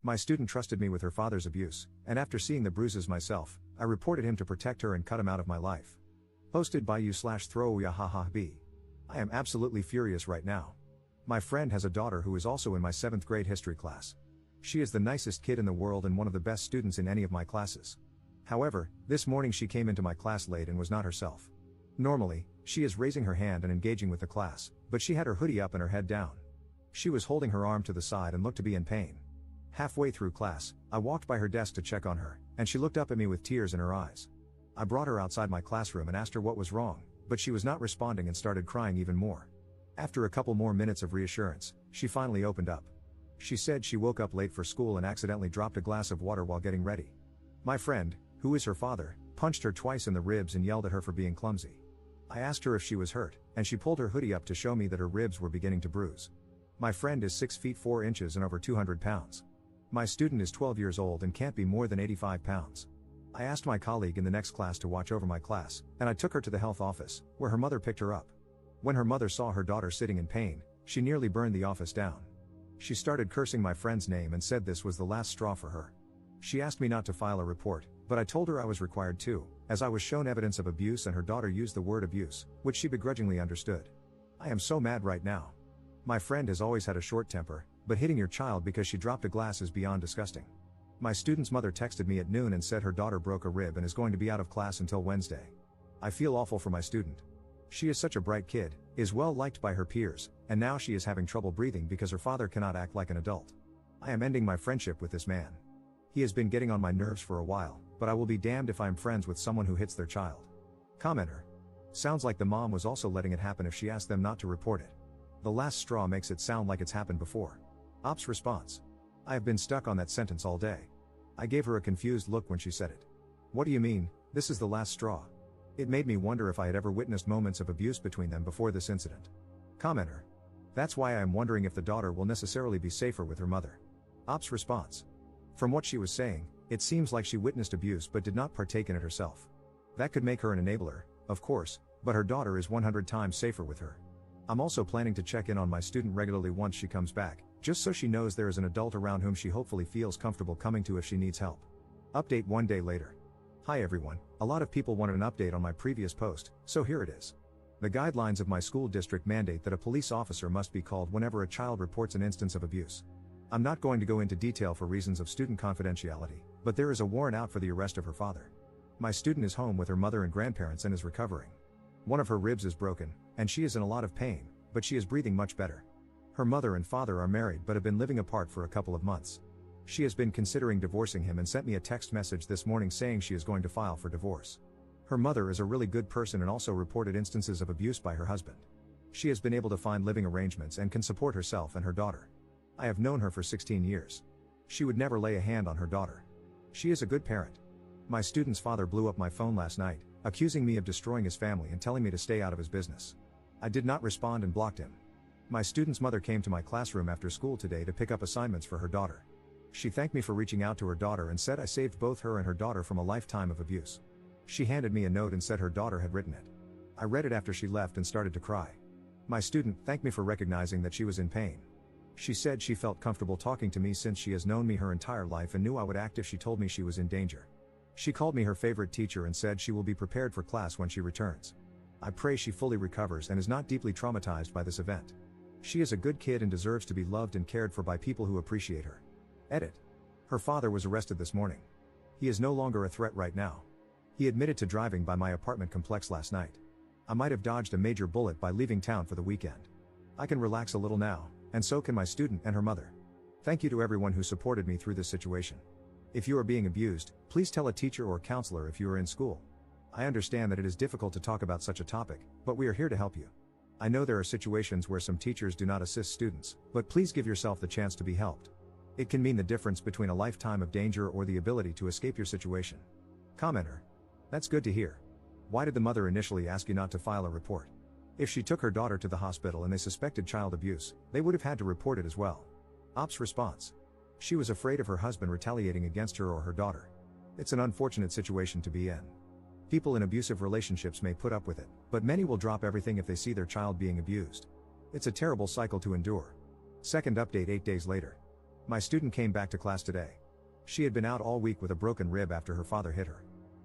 My student trusted me with her father's abuse, and after seeing the bruises myself, I reported him to protect her and cut him out of my life. Posted by you/throwyahahaB. I am absolutely furious right now. My friend has a daughter who is also in my 7th grade history class. She is the nicest kid in the world and one of the best students in any of my classes. However, this morning she came into my class late and was not herself. Normally, she is raising her hand and engaging with the class, but she had her hoodie up and her head down. She was holding her arm to the side and looked to be in pain. Halfway through class, I walked by her desk to check on her, and she looked up at me with tears in her eyes. I brought her outside my classroom and asked her what was wrong, but she was not responding and started crying even more. After a couple more minutes of reassurance, she finally opened up. She said she woke up late for school and accidentally dropped a glass of water while getting ready. My friend, who is her father, punched her twice in the ribs and yelled at her for being clumsy. I asked her if she was hurt, and she pulled her hoodie up to show me that her ribs were beginning to bruise. My friend is 6 feet 4 inches and over 200 pounds. My student is 12 years old and can't be more than 85 pounds. I asked my colleague in the next class to watch over my class, and I took her to the health office, where her mother picked her up. When her mother saw her daughter sitting in pain, she nearly burned the office down. She started cursing my friend's name and said this was the last straw for her. She asked me not to file a report, but I told her I was required to, as I was shown evidence of abuse and her daughter used the word abuse, which she begrudgingly understood. I am so mad right now. My friend has always had a short temper, but hitting your child because she dropped a glass is beyond disgusting. My student's mother texted me at noon and said her daughter broke a rib and is going to be out of class until Wednesday. I feel awful for my student. She is such a bright kid, is well liked by her peers, and now she is having trouble breathing because her father cannot act like an adult. I am ending my friendship with this man. He has been getting on my nerves for a while, but I will be damned if I'm friends with someone who hits their child. Commenter. Sounds like the mom was also letting it happen if she asked them not to report it. The last straw makes it sound like it's happened before. Ops response. I have been stuck on that sentence all day. I gave her a confused look when she said it. What do you mean, this is the last straw? It made me wonder if I had ever witnessed moments of abuse between them before this incident. Commenter. That's why I am wondering if the daughter will necessarily be safer with her mother. Ops response. From what she was saying, it seems like she witnessed abuse but did not partake in it herself. That could make her an enabler, of course, but her daughter is 100 times safer with her. I'm also planning to check in on my student regularly once she comes back, just so she knows there is an adult around whom she hopefully feels comfortable coming to if she needs help. Update 1 day later. Hi everyone, a lot of people wanted an update on my previous post, so here it is. The guidelines of my school district mandate that a police officer must be called whenever a child reports an instance of abuse. I'm not going to go into detail for reasons of student confidentiality, but there is a warrant out for the arrest of her father. My student is home with her mother and grandparents and is recovering. One of her ribs is broken, and she is in a lot of pain, but she is breathing much better. Her mother and father are married but have been living apart for a couple of months. She has been considering divorcing him and sent me a text message this morning saying she is going to file for divorce. Her mother is a really good person and also reported instances of abuse by her husband. She has been able to find living arrangements and can support herself and her daughter. I have known her for 16 years. She would never lay a hand on her daughter. She is a good parent. My student's father blew up my phone last night, accusing me of destroying his family and telling me to stay out of his business. I did not respond and blocked him. My student's mother came to my classroom after school today to pick up assignments for her daughter. She thanked me for reaching out to her daughter and said I saved both her and her daughter from a lifetime of abuse. She handed me a note and said her daughter had written it. I read it after she left and started to cry. My student thanked me for recognizing that she was in pain. She said she felt comfortable talking to me since she has known me her entire life and knew I would act if she told me she was in danger. She called me her favorite teacher and said she will be prepared for class when she returns. I pray she fully recovers and is not deeply traumatized by this event. She is a good kid and deserves to be loved and cared for by people who appreciate her. Edit. Her father was arrested this morning. He is no longer a threat right now. He admitted to driving by my apartment complex last night. I might have dodged a major bullet by leaving town for the weekend. I can relax a little now, and so can my student and her mother. Thank you to everyone who supported me through this situation. If you are being abused, please tell a teacher or counselor if you are in school. I understand that it is difficult to talk about such a topic, but we are here to help you. I know there are situations where some teachers do not assist students, but please give yourself the chance to be helped. It can mean the difference between a lifetime of danger or the ability to escape your situation. Commenter. That's good to hear. Why did the mother initially ask you not to file a report? If she took her daughter to the hospital and they suspected child abuse, they would have had to report it as well. Ops response. She was afraid of her husband retaliating against her or her daughter. It's an unfortunate situation to be in. People in abusive relationships may put up with it, but many will drop everything if they see their child being abused. It's a terrible cycle to endure. Second update 8 days later. My student came back to class today. She had been out all week with a broken rib after her father hit her.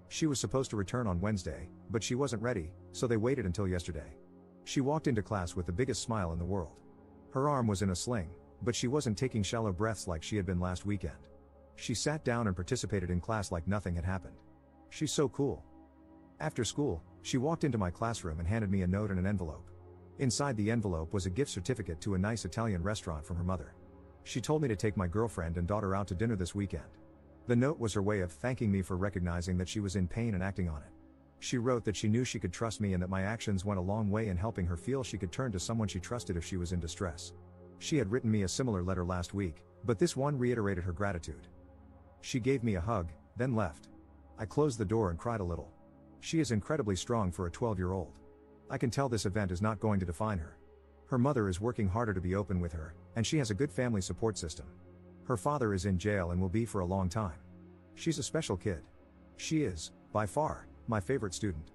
She was supposed to return on Wednesday, but she wasn't ready, so they waited until yesterday. She walked into class with the biggest smile in the world. Her arm was in a sling, but she wasn't taking shallow breaths like she had been last weekend. She sat down and participated in class like nothing had happened. She's so cool. After school, she walked into my classroom and handed me a note and an envelope. Inside the envelope was a gift certificate to a nice Italian restaurant from her mother. She told me to take my girlfriend and daughter out to dinner this weekend. The note was her way of thanking me for recognizing that she was in pain and acting on it. She wrote that she knew she could trust me and that my actions went a long way in helping her feel she could turn to someone she trusted if she was in distress. She had written me a similar letter last week, but this one reiterated her gratitude. She gave me a hug, then left. I closed the door and cried a little. She is incredibly strong for a 12-year-old. I can tell this event is not going to define her. Her mother is working harder to be open with her, and she has a good family support system. Her father is in jail and will be for a long time. She's a special kid. She is, by far, my favorite student.